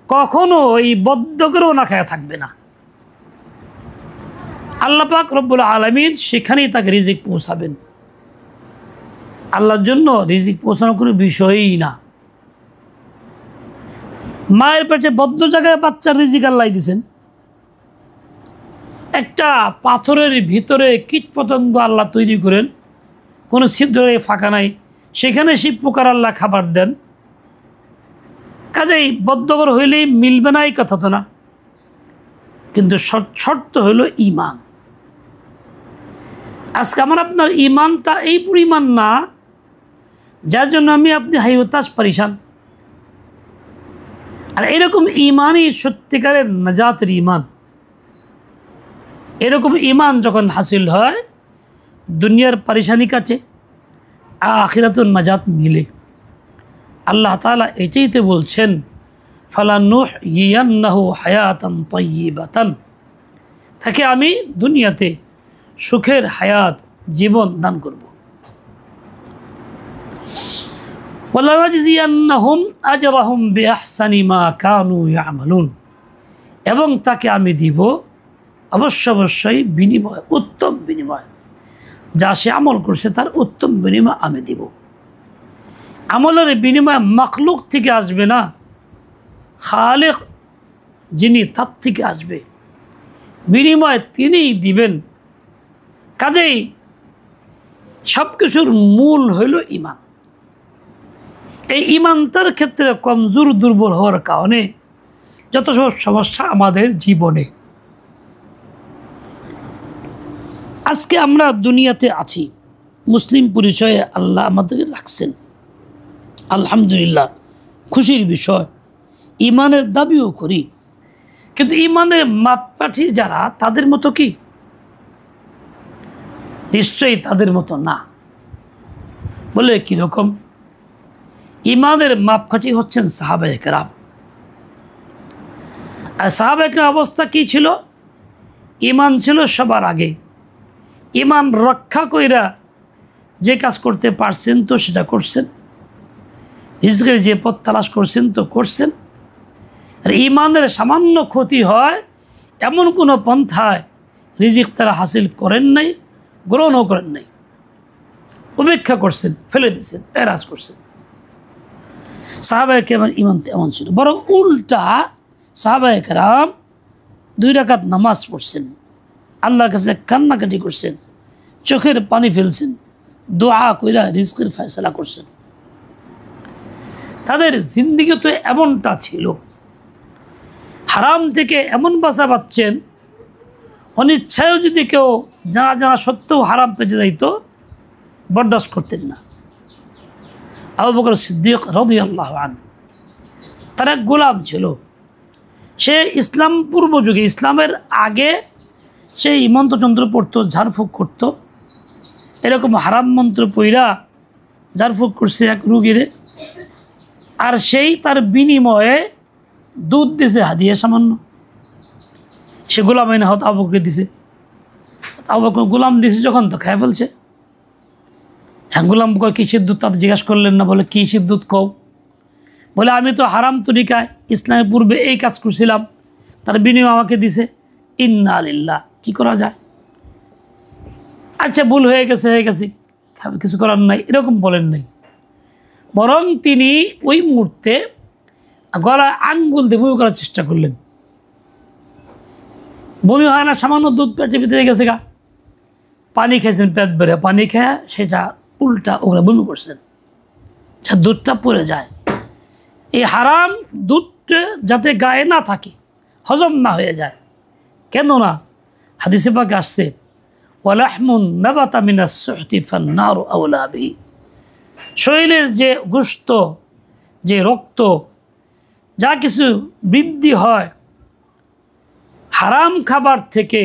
কখনো এই বদ্ধ করেও না খায়া থাকবে না। আল্লাহ পাক রব্বুল আলামিন সেখানেই তাকে রিজিক পৌঁছাবেন। আল্লাহর জন্য রিজিক পৌঁছানো কোনো বিষয়ই না। মায়ের পেটে বদ্ধ জায়গায় বাচ্চার রিজিক আল্লাহ দিয়েছেন। একটা পাথরের ভিতরে কীট পতঙ্গ আল্লাহ তৈরি করেন, কোনো ছিদ্র ফাঁকা নাই, সেখানে শিব পোকার আল্লাহ খাবার দেন। কাজেই বদ্ধকর হইলেই মিলবে না এই কথা তো না, কিন্তু শর্ত হইল ইমান। আজকে আমার আপনার ইমানটা এই পরিমাণ না, যার জন্য আমি আপনি হাই হতাশ পারিশান। আর এরকম ইমানই সত্যিকারের নাজাতের ইমান। এরকম ইমান যখন হাসিল হয়, দুনিয়ার পারিশানি কাটে, আখিরাতুন নাজাত মিলে। আল্লাহ তাআলা এটাইতে বলছেন, ফালানুহইয়ান্নাহু হায়াতান তাইয়্যিবাতান, তাকে আমি দুনিয়াতে সুখের হায়াত, জীবন দান করব। ওয়ালানাজজিয়ান্নাহুম আজরাহুম বিআহসানি মা কানু ইয়ামালুন, এবং তাকে আমি দিব অবশ্যই বিনিময়, উত্তম বিনিময়, যা সে আমল করছে তার উত্তম বিনিময় আমি দিব। আমলের বিনিময় মাখলুক থেকে আসবে না, খালেক যিনি তার থেকে আসবে, বিনিময় তিনিই দিবেন। কাজেই সব কিছুর মূল হইল ইমান। এই ইমানটার ক্ষেত্রে কমজোর, দুর্বল হওয়ার কারণে যত সব সমস্যা আমাদের জীবনে। আজকে আমরা দুনিয়াতে আছি, মুসলিম পরিচয়ে আল্লাহ আমাদেরকে রাখছেন, আলহামদুলিল্লাহ, খুশির বিষয়। ইমানের দাবিও করি, কিন্তু ইমানের মাপকাঠি যারা, তাদের মতো কি? নিশ্চয়ই তাদের মতো না। বলে কীরকম? ইমানের মাপকাঠি হচ্ছেন সাহাবায়ে কেরাম। আর সাহাবায়ে কেরাম অবস্থা কি ছিল? ইমান ছিল সবার আগে। ইমান রক্ষা কইরা যে কাজ করতে পারছেন তো সেটা করছেন, রিজকের যে পথ তালাশ করছেন তো করছেন। আর ইমানের সামান্য ক্ষতি হয় এমন কোনো পন্থায় রিজিক তারা হাসিল করেন নাই, গ্রহণও করেন নাই, উপেক্ষা করছেন, ফেলে দিয়েছেন, এরাজ করছেন। সাহাবায়ে কেরামের ইমান এমন ছিল। বরং উল্টা সাহাবায়ে কেরাম 2 রাকাত নামাজ পড়ছেন, আল্লাহর কাছে কান্নাকাটি করছেন, চোখের পানি ফেলছেন, দোয়া কইরা রিজকের ফয়সালা করছেন। তাদের জিন্দেগি তো এমনটা ছিল, হারাম থেকে এমন বাঁচা পাচ্ছেন, অনিচ্ছায়ও যদি কেউ জানা জানা সত্ত্বেও হারাম পেটে যাইতো, বরদাস্ত করতেন না। আবু বকর সিদ্দিক রাদিয়াল্লাহু আনহু, তার এক গোলাম ছিল। সে ইসলাম পূর্ব যুগে, ইসলামের আগে সে মন্ত্রতন্ত্র পড়তো, ঝাড়ফুঁক করত। এরকম হারাম মন্ত্র পইরা ঝাড়ফুঁক করছে এক রুগীরে, আর সেই তার বিনিময়ে দুধ দিছে হাদিয়া সামান্য। সে গোলাম এনে হয়তো আবু বকরকে দিছে। আবু বকর গোলাম দিছে যখন, তো খেয়ে ফেলছে। হ্যাঁ, গোলাম কয় কিসের দুধ? তাদের জিজ্ঞাসা করলেন না, বলে কিসের দুধ কও? বলে আমি তো হারাম তরিকায় ইসলামের পূর্বে এই কাজ করছিলাম, তার বিনিময়ে আমাকে দিছে। ইন্না লিল্লাহ, কি করা যায়? আচ্ছা, ভুল হয়ে গেছে, কিছু করার নাই, এরকম বলেন নাই। বরং তিনি ওই মুহূর্তে গলায় আঙ্গুল দিয়ে বমি করার চেষ্টা করলেন। বমি হয় না, সামান্য দুধ পেটে ভিতরে গেছে গা। পানি খেয়েছেন, পেট বেড়ে পানি খেয়ে সেটা উল্টা ওগুলো বমি করছেন, যা দুধটা পড়ে যায়। এই হারাম দুধটা যাতে গায়ে না থাকে, হজম না হয়ে যায়। কেননা হাদিসে পাকে আসছে, ওয়ালাহমুন নাবাতা মিনাস সুহতি ফান্নারু আওলা বিহি। শরীরের যে গোশত, যে রক্ত, যা কিছু বৃদ্ধি হয় হারাম খাবার থেকে,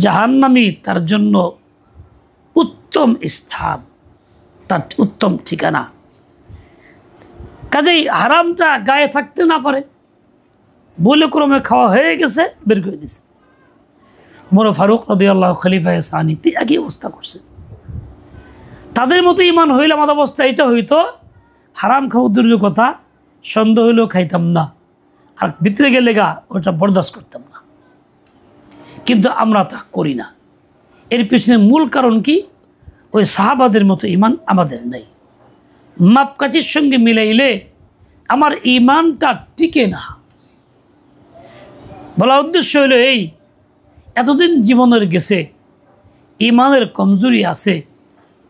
জাহান্নামী তার জন্য উত্তম স্থান, তার উত্তম ঠিকানা। কাজেই হারামটা গায়ে থাকতে না পারে বলে ক্রমে খাওয়া হয়ে গেছে, বের করে দিছে। ওমর ফারুক রাদিয়াল্লাহু খলিফায়ে সানি একই অবস্থা করছে। তাদের মতো ইমান হইলে আমাদের অবস্থা এটা হইতো, হারাম খাওয়া দূরের কথা, সন্দেহ হইলেও খাইতাম না, আর ভিতরে গেলে গা ওটা বরদাস্ত করতাম না। কিন্তু আমরা তা করি না। এর পিছনে মূল কারণ কি? ওই সাহাবাদের মতো ইমান আমাদের নেই। মাপকাঠির সঙ্গে মিলাইলে আমার ইমানটা টিকে না। বলার উদ্দেশ্য হইল এই, এতদিন জীবনের গেছে, ইমানের কমজোরি আছে,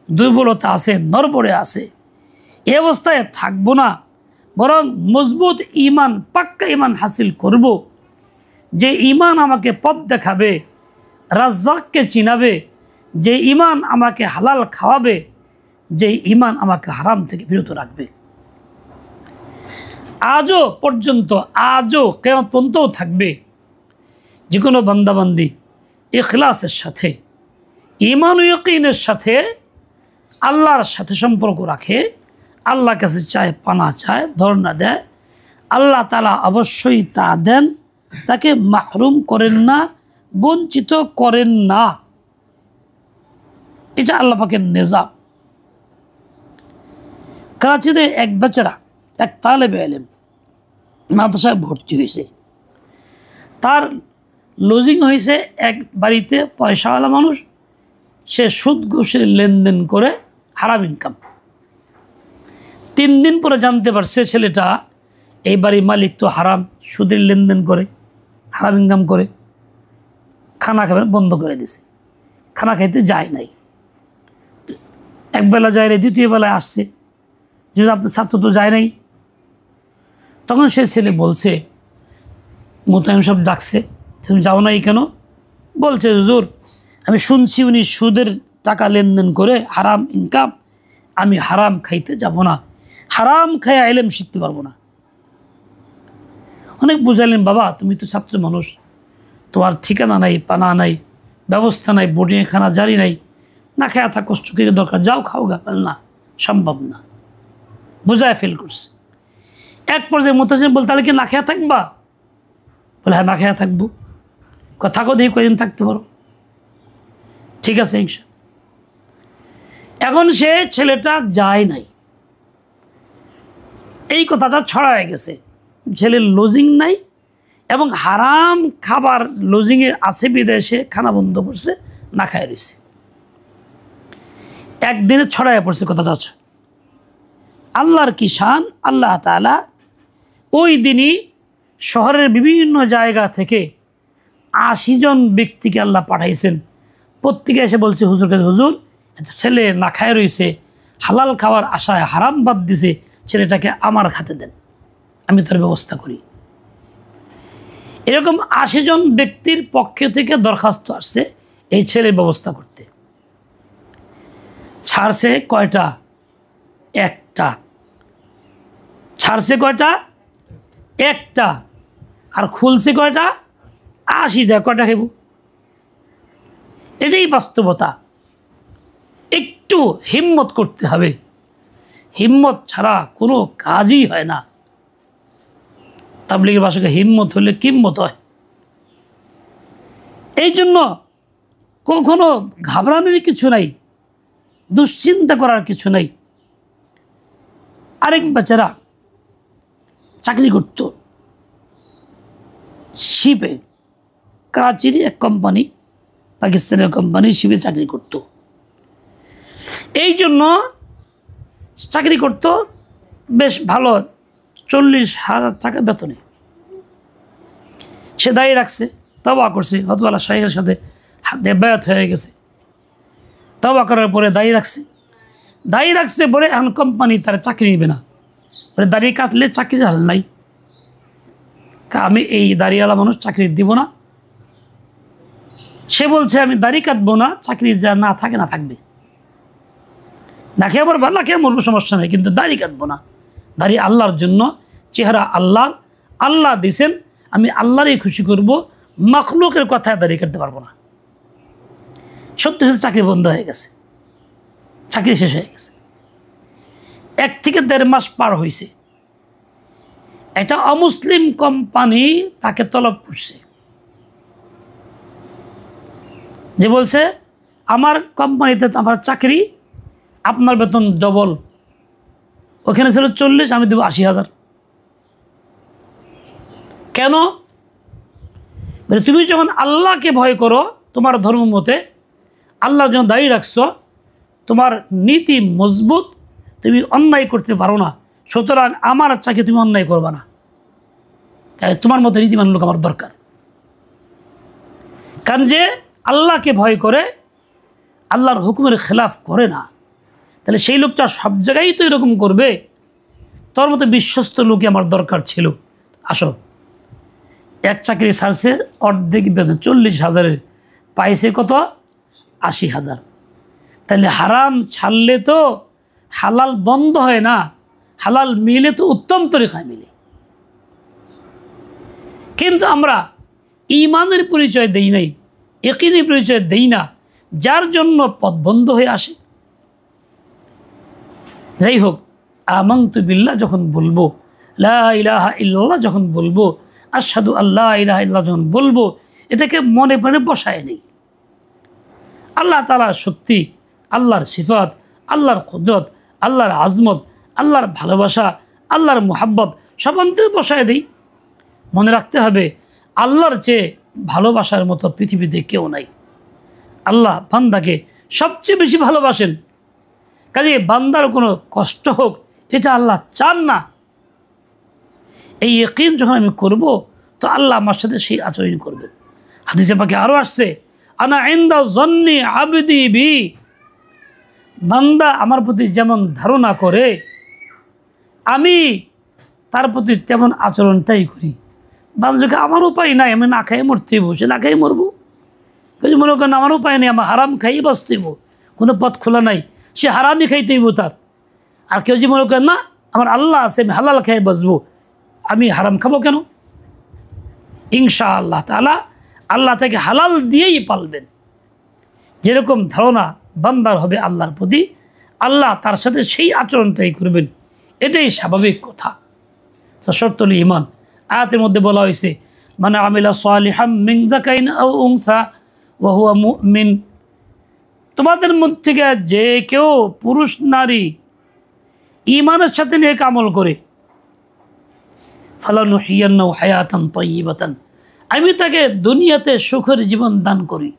দুর্বলতা আছে, নড়বড়ে আছে। এই অবস্থায় থাকবো না, বরং মজবুত ইমান, পাক্কা ইমান হাসিল করব। যে ইমান আমাকে পথ দেখাবে, রাজ্জাককে চিনাবে, যে ইমান আমাকে হালাল খাওয়াবে, যে ইমান আমাকে হারাম থেকে বিরত রাখবে। আজও পর্যন্ত, আজও কিয়ামত পর্যন্তও থাকবে। যে কোনো বান্দাবান্দি ইখলাসের সাথে, ঈমান ও ইয়াকিনের সাথে আল্লাহর সাথে সম্পর্ক রাখে, আল্লাহর কাছে চায়, পানা চায়, ধর্ণা দেয়, আল্লাহ তাআলা অবশ্যই তা দেন, তাকে মাহরুম করেন না, বঞ্চিত করেন না। এটা আল্লাহ পাকের নিজাম। করাচিতে এক বেচারা, এক তালেবে ইলম মাদ্রাসায় ভর্তি হয়েছে। তার লজিং হয়েছে এক বাড়িতে, পয়সাওয়ালা মানুষ, সে সুদ ঘুষের লেনদেন করে হারাম ইনকাম। 3 দিন পরে জানতে পারছে ছেলেটা, এই বাড়ির মালিক তো হারাম, সুদের লেনদেন করে, হারাম ইনকাম করে, খানা খাবেন বন্ধ করে দিছে, খানা খাইতে যায় নাই। একবেলা যায় নাই, দ্বিতীয় বেলায় আসছে, যে আপনার ছাত্র তো যায় নাই। তখন সে ছেলে বলছে, মোতায়েম সব ডাকছে, তুমি যাও নাই কেন? বলছে, হুজুর আমি শুনছি উনি সুদের টাকা লেনদেন করে হারাম ইনকাম, আমি হারাম খাইতে যাব না, হারাম খাইয়া ইলম শিখতে পারবো না। অনেক বুঝাইলেন, বাবা তুমি তো ছাত্র মানুষ, তোমার ঠিকানা নাই, পানা নাই, ব্যবস্থা নাই, বোর্ডিংয়ে খানা জারি নাই, না খেয়ে থাক, কষ্ট কি দরকার, যাও খাও গা। না, সম্ভব না, বোঝায় ফেল করছে। এক পর্যায়ে মোতাজিম বল, তাহলে কি না খেয়ে থাকবা? বলে হ্যাঁ, না খেয়ে থাকবো। থাকো, দেখি কয়দিন থাকতে পারো। ঠিক আছে ইনশা। এখন সে ছেলেটা যায় নাই, এই কথাটা ছড়ায় গেছে, ছেলের লজিং নাই এবং হারাম খাবার লজিংয়ে আছে বিদেশে খানা বন্ধ করছে, না খায় রয়েছে। একদিনে ছড়ায় পড়ছে কথাটা। আছে আল্লাহর কি শান, আল্লাহ তাআলা ওই দিনই শহরের বিভিন্ন জায়গা থেকে 80 জন ব্যক্তিকে আল্লাহ পাঠাইছেন। প্রত্যেকে এসে বলছে হুজুরকে, হুজুর একটা ছেলে না খায় রয়েছে, হালাল খাওয়ার আশায় হারাম বাদ দিছে, ছেলেটাকে আমার খাতে দেন, আমি তার ব্যবস্থা করি। এরকম 80 জন ব্যক্তির পক্ষ থেকে দরখাস্ত আসছে এই ছেলের ব্যবস্থা করতে। ছাড়ছে কয়টা? একটা। ছাড়ছে কয়টা? একটা। আর খুলছে কয়টা? 80টা। কয়টা খাইব? এটাই বাস্তবতা। একটু হিম্মত করতে হবে, হিম্মত ছাড়া কোনো কাজই হয় না। তাবলীগের ভাষাকে হিম্মত হলে কিম্মত হয়। এই জন্য কখনো ঘাবড়ানোর কিছু নাই, দুশ্চিন্তা করার কিছু নাই। আরেক বেচারা চাকরি করত শিপে, করাচির এক কোম্পানি, পাকিস্তানের কোম্পানি, শিপে চাকরি করত। এই জন্য চাকরি করত বেশ ভালো, 40,000 টাকা বেতনে। সে দায়ী রাখছে, তওবা করছে, হতওয়ালা শাইখের সাথে হাতে বায়াত হয়ে গেছে। তওবা করার পরে দায়ী রাখছে বলে এখন কোম্পানি তার চাকরি নেবে না, বলে দাড়ি কাটলে চাকরি হাল নাই, আমি এই দাড়িওয়ালা মানুষ চাকরি দিব না। সে বলছে আমি দাড়ি কাটবো না, চাকরি যা না থাকে না থাকবে, না খেয়ে মরবো, না খেয়ে মরবো, সমস্যা নেই, কিন্তু দাড়ি কাটবো না। দাড়ি আল্লাহর জন্য, চেহারা আল্লাহর, আল্লাহ দিছেন, আমি আল্লাহরই খুশি করব, মখলুকের কথায় দাড়ি কাটতে পারবো না। সত্যি সত্যি চাকরি বন্ধ হয়ে গেছে, চাকরি শেষ হয়ে গেছে। 1 থেকে 1.5 মাস পার হয়েছে, একটা অমুসলিম কোম্পানি তাকে তলব করছে, যে বলছে আমার কোম্পানিতে আমার চাকরি, আপনার বেতন ডবল, ওখানে ছিল 40, আমি দেবো 80,000। কেন? বলে তুমি যখন আল্লাহকে ভয় করো, তোমার ধর্ম মতে আল্লাহর জন্য দায়ী রাখছো, তোমার নীতি মজবুত, তুমি অন্যায় করতে পারো না, সুতরাং আমার চাকরি তুমি অন্যায় করবা না, তোমার মতো নীতিমান লোক আমার দরকার। কারণ যে আল্লাহকে ভয় করে, আল্লাহর হুকুমের খেলাফ করে না, তাহলে সেই লোকটা সব জায়গায় তো এরকম করবে, তোর মতো বিশ্বস্ত লোকই আমার দরকার ছিল। আসো, এক চাকরি ছাড়ছে, অর্ধেক বেতন 40,000-এর, পাইছে কত? 80,000। তাহলে হারাম ছাড়লে তো হালাল বন্ধ হয় না, হালাল মিলে তো উত্তম তরিকায় মিলে। কিন্তু আমরা ঈমানের পরিচয় দেই নাই, ইয়াকিনের পরিচয় দেই না, যার জন্য পথ বন্ধ হয়ে আসে। যাই হোক, আমানতু বিল্লাহ যখন বলবো, লা ইলাহা ইল্লাল্লাহ যখন বলবো, আশহাদু আল্লা ইলাহা ইল্লাল্লাহ যখন বলবো, এটাকে মনে প্রাণে বসায় নেই। আল্লাহ তাআলার শক্তি, আল্লাহর সিফাত, আল্লাহর কুদরত, আল্লাহর আজমত, আল্লাহর ভালোবাসা, আল্লাহর মুহাব্বত সব অন্তরে বসায় দিই। মনে রাখতে হবে, আল্লাহর চেয়ে ভালোবাসার মতো পৃথিবীতে কেউ নাই। আল্লাহ বান্দাকে সবচেয়ে বেশি ভালোবাসেন, কাজে বান্দার কোনো কষ্ট হোক এটা আল্লাহ চান না। এই ইয়াকিন যখন আমি করব, তো আল্লাহ আমার সাথে সেই আচরণ করবেন। হাদিসে পাকে আরও আসছে, আনা ইনদা যন্নি আবদি বি, বান্দা আমার প্রতি যেমন ধারণা করে আমি তার প্রতি তেমন আচরণটাই করি। বান্দাকে আমার উপায় নাই, আমি না খাই মরতেইব, সে না খাই মরবো। কিছু মনে করেন আমার উপায় নেই, আমার হারাম খাই বাঁচতেইব, কোনো পথ খোলা নাই, সে হারামই খাইতেইব তার। আর কেউ যে মনে করেন না আমার আল্লাহ আছে, আমি হালাল খাই বাঁচবো, আমি হারাম খাবো কেন? ইনশাআল্লাহ তাআলা আল্লাহ থেকে হালাল দিয়েই পালবেন। যেরকম ধারণা বান্দার হবে আল্লাহর প্রতি, আল্লাহ তার সাথে সেই আচরণটাই করবেন, এটাই স্বাভাবিক কথা। তো শর্তুল ঈমান আয়াতের মধ্যে বলা হয়েছে, মানে আমিলা সালিহাম মিন যাকারিন আও উনসা ওয়া হুয়া মুমিন, তোমাদের মধ্যে থেকে যে কেউ পুরুষ নারী ঈমানের সাথে নেক আমল করে, ফালানুহিয়ান্নাহু হায়াতান তাইয়্যিবাতান, আমি তাকে দুনিয়াতে সুখের জীবন দান করি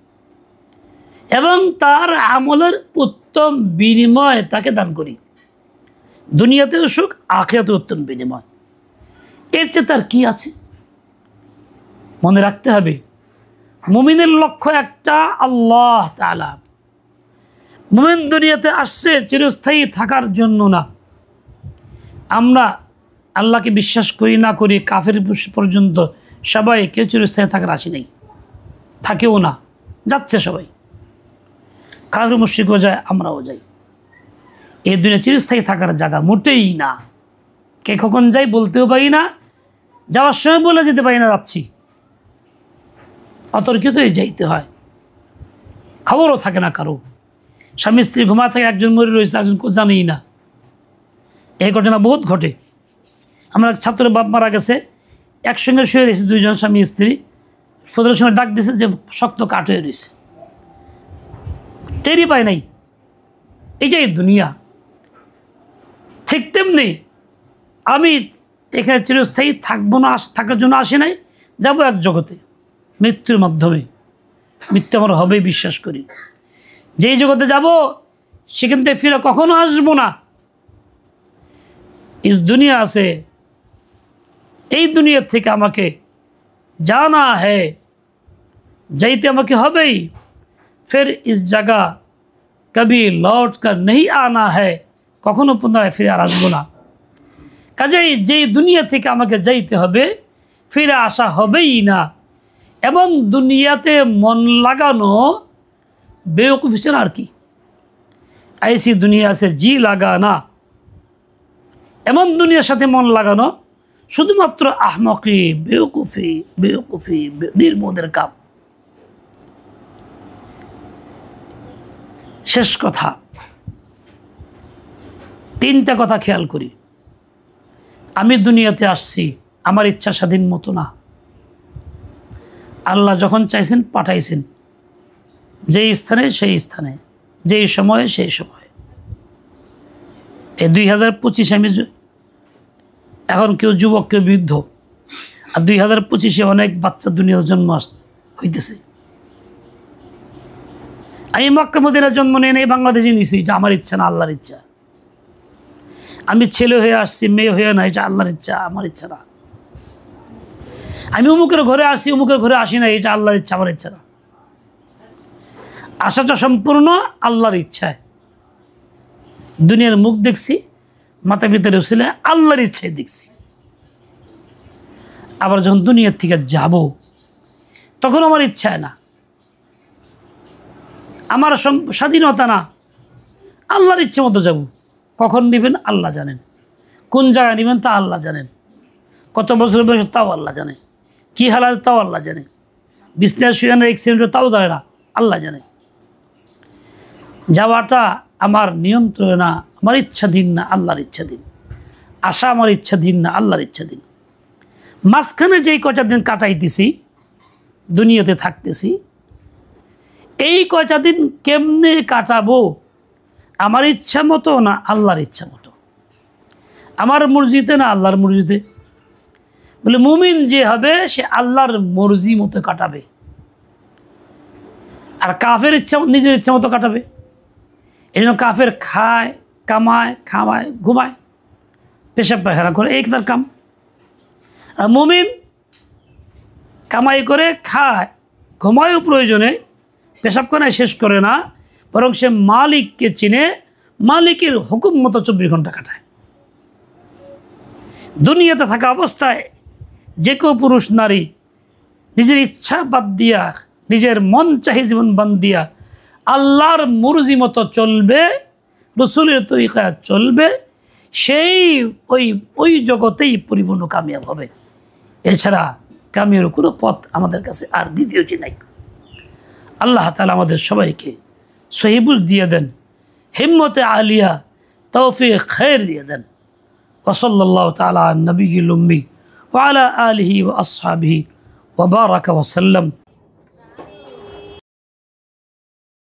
এবং তার আমলের উত্তম বিনিময় তাকে দান করি। দুনিয়াতেও সুখ, আখিরাতেও উত্তম বিনিময়, এর চেয়ে তার কি আছে? মনে রাখতে হবে মুমিনের লক্ষ্য একটা, আল্লাহ তাআলা। মুমিন দুনিয়াতে আসছে চিরস্থায়ী থাকার জন্য না। আমরা আল্লাহকে বিশ্বাস করি না করি কাফের পর্যন্ত সবাই কেউ চিরস্থায়ী থাকার আসি নাই, থাকেও না, যাচ্ছে সবাই। কাফের মুশরিকও যায়, আমরাও যাই। এই দুনিয়া চিরস্থায়ী থাকার জায়গা মোটেই না। কে কখন যাই বলতেও পারি না, যাওয়ার সময় বলে যেতে পারি না যাচ্ছি, অতর্কিতই যাইতে হয়। খবরও থাকে না কারো, স্বামী স্ত্রী ঘুমা থাকে, একজন মরে রয়েছে, একজন জানেই না। এই ঘটনা বহুত ঘটে। আমরা ছাত্রের বাপ মারা গেছে, একসঙ্গে শুয়ে রয়েছে দুইজন স্বামী স্ত্রী, ফজরের সময় ডাক দিয়েছে যে শক্ত কাঠ হয়ে রয়েছে, টেরই পায় নাই। এটাই দুনিয়া। ঠিক তেমনি আমি এখানে চিরস্থায়ী থাকবো না, থাকার জন্য আসি নাই, যাবো এক জগতে মৃত্যুর মাধ্যমে। মৃত্যু আমার হবেই বিশ্বাস করি। যেই জগতে যাব সেখান থেকে ফিরে কখনো আসবো না। ইস দুনিয়া আছে, এই দুনিয়ার থেকে আমাকে জানা হ্যায়, যাইতে আমাকে হবেই। ফির ইস জায়গা কবি লৌট কর नहीं आना है, কখনো পুনরায় ফিরে আর আসবো না। কাজেই যেই দুনিয়া থেকে আমাকে যাইতে হবে, ফিরে আসা হবেই না। এবং দুনিয়াতে মন লাগানো বেওকুফি ছাড়া আর কি। ऐसी दुनिया से जी लगाना, এমন দুনিয়ার সাথে মন লাগানো শুধুমাত্র আহমকি, বেওকুফি, বেওকুফি, নির্বোধের কাম। শেষ কথা, তিনটা কথা খেয়াল করি। আমি দুনিয়াতে আসছি আমার ইচ্ছা স্বাধীন মতো না। আল্লাহ যখন চাইছেন পাঠাইছেন, যেই স্থানে সেই স্থানে, যেই সময়ে সেই সময়ে। এই 2025 আমি এখন কেউ যুবক, কেউ বৃদ্ধ, আর 2025 অনেক বাচ্চা দুনিয়ার জন্ম হইতেছে। আমি মক্কা মদিনার জন্ম নিয়ে নেই, বাংলাদেশে নিছি, এটা আমার ইচ্ছা না, আল্লাহর ইচ্ছা। আমি ছেলে হয়ে আসছি, মেয়ে হয়ে না, এটা আল্লাহর ইচ্ছা, আমার ইচ্ছা না। আমি অমুকের ঘরে আসছি, অমুকের ঘরে আসি না, এটা আল্লাহর ইচ্ছা, আমার ইচ্ছা না। আশাটা সম্পূর্ণ আল্লাহর ইচ্ছায়। দুনিয়ার মুখ দেখছি, মাথা পিতার উসিলে আল্লাহর ইচ্ছায় দেখছি। আবার যখন দুনিয়ার থেকে যাব, তখন আমার ইচ্ছায় না, আমার স্বাধীনতা না, আল্লাহর ইচ্ছে মতো যাব। কখন নেবেন আল্লাহ জানেন, কোন জায়গায় নেবেন তা আল্লাহ জানেন, কত বছর বয়স তাও আল্লাহ জানে, কী হালাত তাও আল্লাহ জানে, বিছনায় শুয়ে না এক্সিডেন্ট তাও জানে না, আল্লাহ জানে। যাওয়াটা আমার নিয়ন্ত্রণে না, আমার ইচ্ছাধীন না, আল্লাহর ইচ্ছাধীন। আশা আমার ইচ্ছাধীন না, আল্লাহর ইচ্ছাধীন। মাঝখানে যেই কয়টা দিন কাটাইতেছি, দুনিয়াতে থাকতেছি, এই কয়টা দিন কেমনে কাটাবো আমার ইচ্ছা মতো না আল্লাহর ইচ্ছা মতো, আমার মর্জিতে না আল্লাহর মর্জিতে। বলে মুমিন যে হবে সে আল্লাহর মর্জি মতো কাটাবে, আর কাফের ইচ্ছা নিজের ইচ্ছা মতো কাটাবে। এই জন্য কাফের খায়, কামায়, খামায়, ঘুমায়, পেশাব পায়খানা করে, এই তার কাম। আর মুমিন কামাই করে, খায়, ঘুমায়ও প্রয়োজনে, পেশাব খানায় শেষ করে না, বরং সে মালিককে চিনে, মালিকের হুকুম মতো 24 ঘন্টা কাটায়। দুনিয়াতে থাকা অবস্থায় যে কেউ পুরুষ নারী নিজের ইচ্ছা বাদ দিয়া, নিজের মন চাহি জীবন বাদ দিয়া আল্লাহর মর্জি মতো চলবে, রসুলের তরিকায় চলবে, সেই ওই জগতেই পরিপূর্ণ কামিয়াব হবে। এছাড়া কামিয়ের কোনো পথ আমাদের কাছে আর দ্বিতীয়টি নাই। আল্লাহ তাআলা আমাদের সবাইকে সহিবুজ দিয়ে দেন, হিম্মতে আলিয়া তৌফিক খায়ের দিয়ে দেন। ওয়াসাল্লাল্লাহু তাআলা আলা নবিয়্যিল উম্মি ওয়া আলা আলিহি ওয়া আসহাবিহি ওয়া বারাকা ওয়া সাল্লাম।